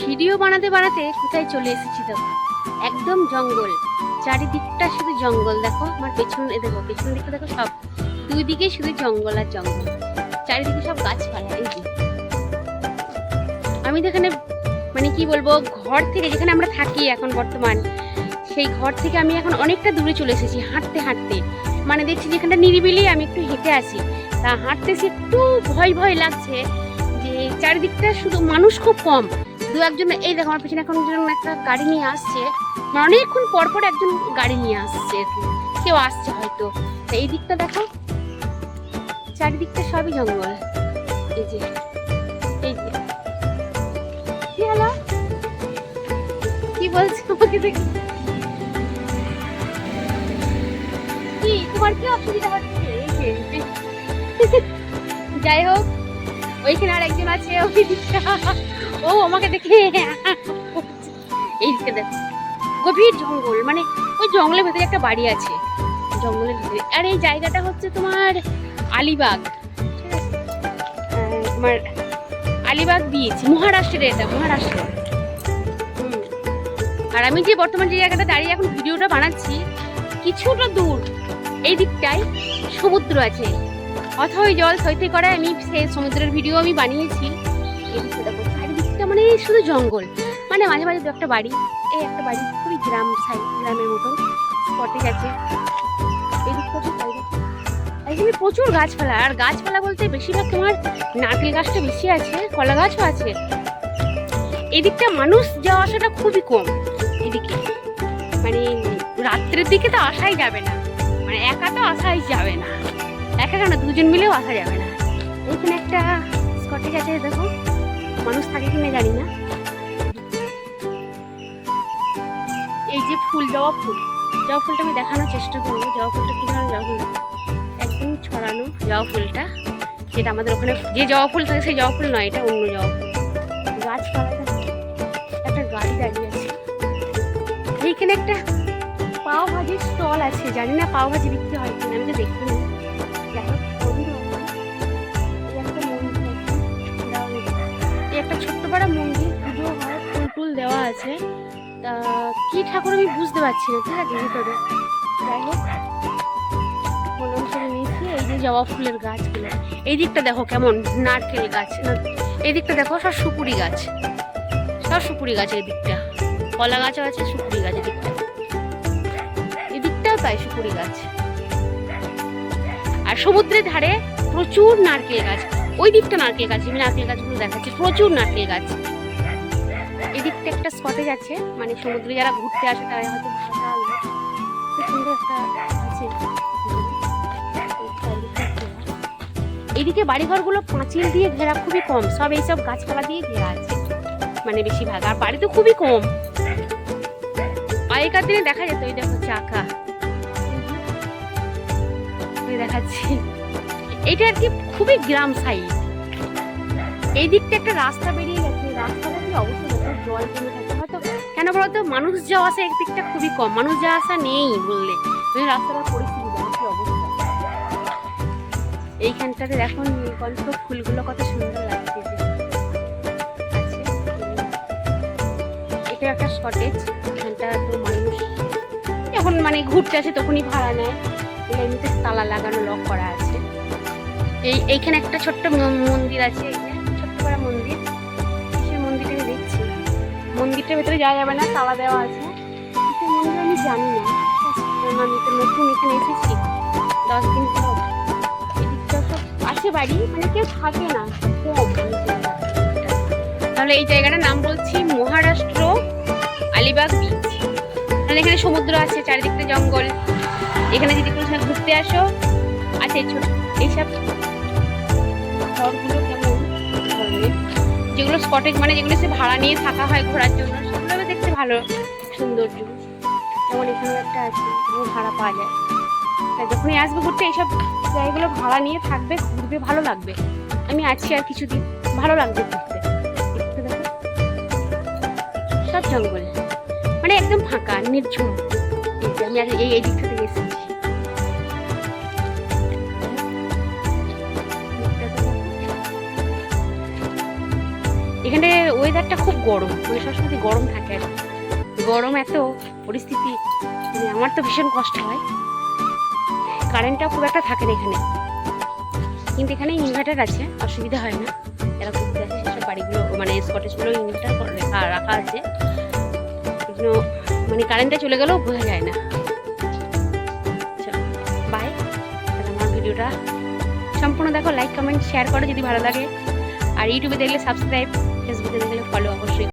Video বানাতে বানাতে কোথায় চলে এসেছি দেখো, একদম জঙ্গল, চারিদিকটা শুধু জঙ্গল। দেখো আমার পেছনে, দেখো পেছন দিকটা দেখো, সব দুই দিকে শুধু জঙ্গল আর জঙ্গল, চারিদিকে সব গাছপালা। এই যে আমি তো এখানে মানে কি বলবো, ঘর থেকে যেখানে আমরা থাকি এখন বর্তমান, সেই ঘর থেকে আমি এখন অনেকটা দূরে চলে এসেছি হাঁটতে হাঁটতে। মানে দেখছি যেখানটা নিরিবিলি, আমি একটু হেঁটে আসি, তা হাঁটতেছি একটু ভয় ভয় লাগছে যে চারিদিকটা শুধু মানুষ খুব কম, দু একজন। এই দেখো আমার পেছনে এখন একটা গাড়ি নিয়ে আসছে, মানে অনেকক্ষণ পর পর একজন গাড়ি নিয়ে আসছে, কেউ আসছে হয়তো। এই দিকটা দেখো, চারিদিকটা সবই জঙ্গল। এই যে এই যে কি হলো, কি বলছো আমাকে দেখি, কি তোমার কি অসুবিধা হচ্ছে? এই যে যাই হোক, ওইখানে আর একজন আছে, ওই দিকটা ও আমাকে দেখে এই দিকে দেখো, গভীর জঙ্গল, মানে ওই জঙ্গলের ভেতরে একটা বাড়ি আছে, জঙ্গলের ভিতরে। আর এই জায়গাটা হচ্ছে তোমার আলিবাগ, ঠিক আছে, তোমার আলিবাগ বিচ, মহারাষ্ট্রের, এটা মহারাষ্ট্র। আর আমি যে বর্তমান যে জায়গাটা দাঁড়িয়ে এখন ভিডিওটা বানাচ্ছি, কিছুটা দূর এই দিকটায় সমুদ্র আছে, অথই জল সইতে করায় আমি সেই সমুদ্রের ভিডিও আমি বানিয়েছি। এই দিকটা দেখো, চারিদিকটা মানে শুধু জঙ্গল, মানে মাঝে মাঝে দু একটা বাড়ি, এই একটা বাড়ি খুবই গ্রাম সাইড, গ্রামের মতন স্পটেজ আছে। এই দিকটা এখানে প্রচুর গাছপালা, আর গাছপালা বলতে বেশিরভাগ তোমার নারকেল গাছটা বেশি আছে, কলা গাছও আছে। এদিকটা মানুষ যাওয়া আসাটা খুবই কম এদিকে, মানে রাত্রের দিকে তো আসাই যাবে না, মানে একা তো আসাই যাবে না, একা কেন দুজন মিলেও আসা যাবে না। এখানে একটা স্কটেজ আছে, দেখো মানুষ থাকে কিনা জানি না। এই যে ফুল, জবা ফুল, জবা ফুলটা আমি দেখানোর চেষ্টা করবো। জবা ফুলটা কি ধরনের জবা ফুল, একদম ছড়ানো জবা ফুলটা, যেটা আমাদের ওখানে যে জবা ফুল থাকে সেই জবা ফুল নয়, এটা অন্য জবা ফুল। গাছপালা, একটা গাড়ি দাঁড়িয়ে আছে। এইখানে একটা পাও ভাজির স্টল আছে, জানি না পাও ভাজি বিক্রি হয় কিনা, আমি তো দেখিনি। একটা ছোট্ট পাড়া মন্দির, পুজো হয়, ফুল টুল দেওয়া আছে, তা কি ঠাকুর আমি বুঝতে পারছি না, ঠিক আছে ভিতরে। যাই হোক, প্রণাম করে নিয়েছি। এই যে জবা ফুলের গাছগুলো, এই দিকটা দেখো কেমন নারকেল গাছ, এই দিকটা দেখো সব সুপুরি গাছ, সব সুপুরি গাছ। এই দিকটা কলা গাছও আছে, সুপুরি গাছ এদিকটা, এদিকটাও তাই সুপুরি গাছ। আর সমুদ্রের ধারে প্রচুর নারকেল গাছ, ওই দিকটা নারকেল গাছ, আমি নারকেল গাছগুলো দেখাচ্ছি, প্রচুর নারকেল গাছ। এদিকটা একটা স্পটেজ আছে, মানে সমুদ্রে যারা ঘুরতে আসে তারা হয়তো ভালো লাগবে, খুব সুন্দর একটা আছে। এইদিকে বাড়িঘরগুলো পাঁচিল দিয়ে ঘেরা, খুবই কম, সব এইসব গাছপালা দিয়ে ঘেরা আছে, মানে বেশিরভাগ। আর বাড়ি তো খুবই কম, আগেকার দিনে দেখা যেত। ওই দেখো চাকা, দেখাচ্ছি, এইটা আর কি খুবই গ্রাম সাইড। এই দিকটা একটা রাস্তা বেরিয়ে গেছে, রাস্তাটা কি অবস্থা দেখো, জল জমে থাকে হয়তো, কেন বলতো মানুষ যাওয়া আসা এক দিকটা খুবই কম, মানুষ যাওয়া আসা নেই বললে, রাস্তাটার পরিস্থিতি দেখো কি অবস্থা। এইখানটাতে দেখো নীলকণ্ঠ ফুলগুলো কত সুন্দর লাগছে, এটা একটা স্কটেজ। এখানটা তো মানুষ যখন মানে ঘুরতে আসে তখনই ভাড়া নেয়, এমনিতে তালা লাগানো, লক করা আছে। এইখানে একটা ছোট্ট মন্দির আছে, ছোট্ট বড় মন্দির, সেই মন্দিরটা আমি দেখছি, মন্দিরটার ভেতরে যাওয়া যাবে না, তালা দেওয়া আছে। সেই মন্দির আমি জানি না, আমি তো নতুন এখানে এসেছি, 10 দিন পর। এদিকটা সব আছে বাড়ি, মানে কেউ থাকে না, কম। তাহলে এই জায়গাটার নাম বলছি মহারাষ্ট্র আলিবাগ বিচ। তাহলে এখানে সমুদ্র আছে, চারিদিকটা জঙ্গল। এখানে যদি কোনো সময় ঘুরতে আসো, আছে ছোট এইসব ঘরগুলো কেমন ধরনের, যেগুলো স্পটেজ, মানে যেগুলো সে ভাড়া নিয়ে থাকা হয় ঘোরার জন্য, সেগুলো দেখতে ভালো সৌন্দর্য। যেমন এখানে একটা আছে, ভাড়া পাওয়া যায়, তাই যখনই আসবে ঘুরতে এইসব জায়গাগুলো ভাড়া নিয়ে থাকবে, ঘুরবে, ভালো লাগবে। আমি আছি আর কিছুদিন, ভালো লাগবে ঘুরতে। দেখো সব জঙ্গল, মানে একদম ফাঁকা নির্ঝুম। আমি আর এই দিকটা থেকে এসেছি, এখানে ওয়েদারটা খুব গরম, মানে সবসময় গরম থাকে আর কি। গরম এত পরিস্থিতি, মানে আমার তো ভীষণ কষ্ট হয়। কারেন্টটা খুব একটা থাকে না এখানে, কিন্তু এখানে ইনভার্টার আছে, অসুবিধা হয় না। যারা ঘুরতে আসে সেসব বাড়িগুলো মানে কটেজগুলো ইনভার্টার রাখা আছে, এগুলো মানে কারেন্টটা চলে গেলেও বোঝা যায় না। চলো বাই। আমার ভিডিওটা সম্পূর্ণ দেখো, লাইক কমেন্ট শেয়ার করো যদি ভালো লাগে। আর ইউটিউবে দেখলে সাবস্ক্রাইব, ফেসবুকে দেখলে ফলো অবশ্যই।